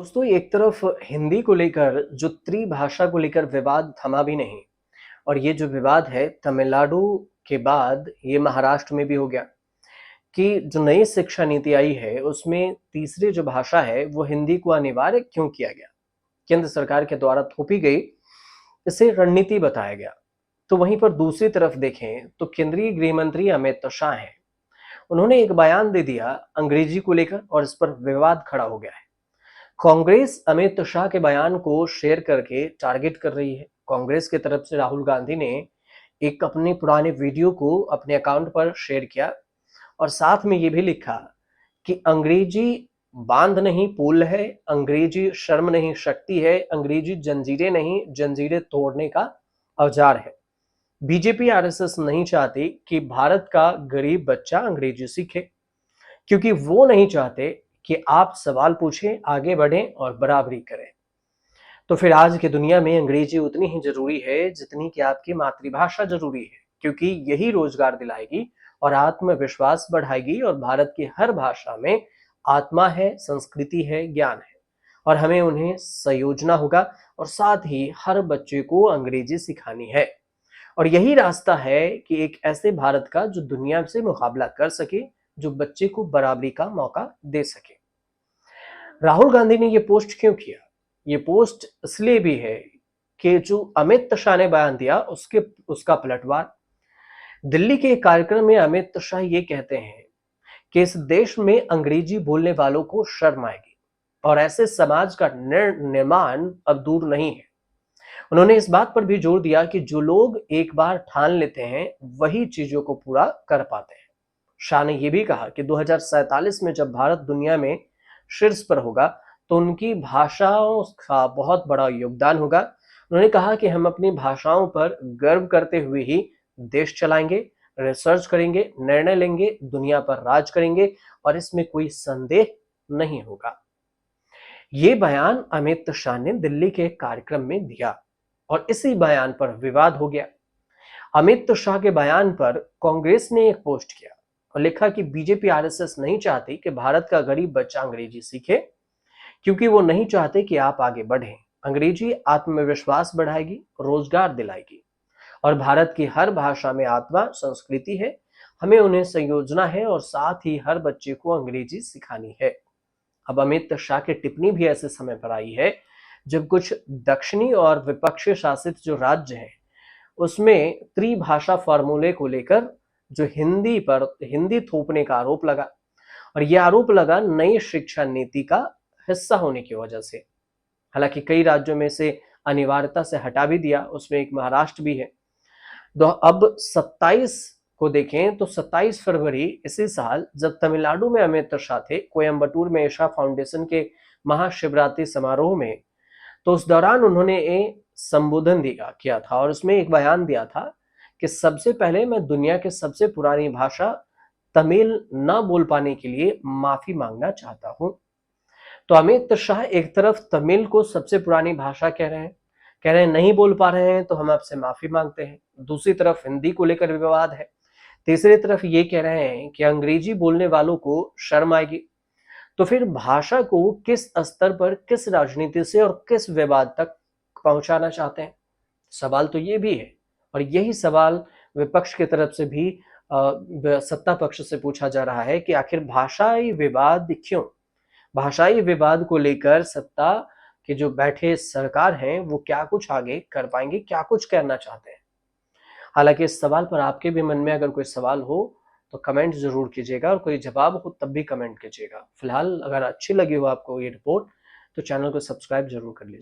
दोस्तों, एक तरफ हिंदी को लेकर जो त्रिभाषा को लेकर विवाद थमा भी नहीं। और ये जो विवाद है तमिलनाडु के बाद ये महाराष्ट्र में भी हो गया कि जो नई शिक्षा नीति आई है उसमें तीसरी जो भाषा है वो हिंदी को अनिवार्य क्यों किया गया। केंद्र सरकार के द्वारा थोपी गई इसे रणनीति बताया गया। तो वहीं पर दूसरी तरफ देखें तो केंद्रीय गृह मंत्री अमित शाह हैं। उन्होंने एक बयान दे दिया अंग्रेजी को लेकर और इस पर विवाद खड़ा हो गया है। कांग्रेस अमित शाह के बयान को शेयर करके टारगेट कर रही है। कांग्रेस की तरफ से राहुल गांधी ने एक अपने पुराने वीडियो को अपने अकाउंट पर शेयर किया और साथ में ये भी लिखा कि अंग्रेजी बांध नहीं पुल है, अंग्रेजी शर्म नहीं शक्ति है, अंग्रेजी जंजीरें नहीं जंजीरें तोड़ने का औजार है। बीजेपी आरएसएस नहीं चाहती कि भारत का गरीब बच्चा अंग्रेजी सीखे, क्योंकि वो नहीं चाहते कि आप सवाल पूछें, आगे बढ़ें और बराबरी करें। तो फिर आज की दुनिया में अंग्रेजी उतनी ही जरूरी है जितनी कि आपकी मातृभाषा जरूरी है, क्योंकि यही रोजगार दिलाएगी और आत्मविश्वास बढ़ाएगी। और भारत की हर भाषा में आत्मा है, संस्कृति है, ज्ञान है और हमें उन्हें संयोजना होगा। और साथ ही हर बच्चे को अंग्रेजी सिखानी है और यही रास्ता है कि एक ऐसे भारत का जो दुनिया से मुकाबला कर सके, जो बच्चे को बराबरी का मौका दे सके। राहुल गांधी ने ये पोस्ट क्यों किया? ये पोस्ट इसलिए भी है कि जो अमित शाह ने बयान दिया उसका पलटवार। दिल्ली के एक कार्यक्रम में अमित शाह ये कहते हैं कि इस देश में अंग्रेजी बोलने वालों को शर्म आएगी और ऐसे समाज का निर्माण अब दूर नहीं है। उन्होंने इस बात पर भी जोर दिया कि जो लोग एक बार ठान लेते हैं वही चीजों को पूरा कर पाते हैं। शाह ने यह भी कहा कि 2047 में जब भारत दुनिया में शीर्ष पर होगा तो उनकी भाषाओं का बहुत बड़ा योगदान होगा। उन्होंने कहा कि हम अपनी भाषाओं पर गर्व करते हुए ही देश चलाएंगे, रिसर्च करेंगे, निर्णय लेंगे, दुनिया पर राज करेंगे और इसमें कोई संदेह नहीं होगा। ये बयान अमित शाह ने दिल्ली के कार्यक्रम में दिया और इसी बयान पर विवाद हो गया। अमित शाह के बयान पर कांग्रेस ने एक पोस्ट किया और लिखा कि बीजेपी आरएसएस नहीं चाहती कि भारत का गरीब बच्चा अंग्रेजी सीखे, क्योंकि वो नहीं चाहते कि आप आगे बढ़ें। अंग्रेजी आत्मविश्वास बढ़ाएगी, रोजगार दिलाएगी और भारत की हर भाषा में आत्मा, संस्कृति है। हमें उन्हें संयोजना है और साथ ही हर बच्चे को अंग्रेजी सिखानी है। अब अमित शाह की टिप्पणी भी ऐसे समय पर आई है जब कुछ दक्षिणी और विपक्षी शासित जो राज्य हैं उसमें त्रिभाषा फॉर्मूले को लेकर जो हिंदी थोपने का आरोप लगा। और यह आरोप लगा नई शिक्षा नीति का हिस्सा होने की वजह से। हालांकि कई राज्यों में से अनिवार्यता से हटा भी दिया, उसमें एक महाराष्ट्र भी है। तो अब 27 को देखें तो 27 फरवरी इसी साल जब तमिलनाडु में अमित शाह थे, कोयम्बटूर में ईशा फाउंडेशन के महाशिवरात्रि समारोह में, तो उस दौरान उन्होंने एक संबोधन किया था और उसमें एक बयान दिया था कि सबसे पहले मैं दुनिया के सबसे पुरानी भाषा तमिल न बोल पाने के लिए माफी मांगना चाहता हूं। तो अमित शाह एक तरफ तमिल को सबसे पुरानी भाषा कह रहे हैं नहीं बोल पा रहे हैं तो हम आपसे माफी मांगते हैं। दूसरी तरफ हिंदी को लेकर विवाद है। तीसरी तरफ ये कह रहे हैं कि अंग्रेजी बोलने वालों को शर्म आएगी। तो फिर भाषा को किस स्तर पर, किस राजनीति से और किस विवाद तक पहुंचाना चाहते हैं? सवाल तो ये भी है और यही सवाल विपक्ष की तरफ से भी सत्ता पक्ष से पूछा जा रहा है कि आखिर भाषाई विवाद क्यों? भाषाई विवाद को लेकर सत्ता के जो बैठे सरकार हैं वो क्या कुछ आगे कर पाएंगे, क्या कुछ करना चाहते हैं? हालांकि इस सवाल पर आपके भी मन में अगर कोई सवाल हो तो कमेंट जरूर कीजिएगा और कोई जवाब हो तब भी कमेंट कीजिएगा। फिलहाल अगर अच्छी लगी हो आपको ये रिपोर्ट तो चैनल को सब्सक्राइब जरूर कर लीजिए।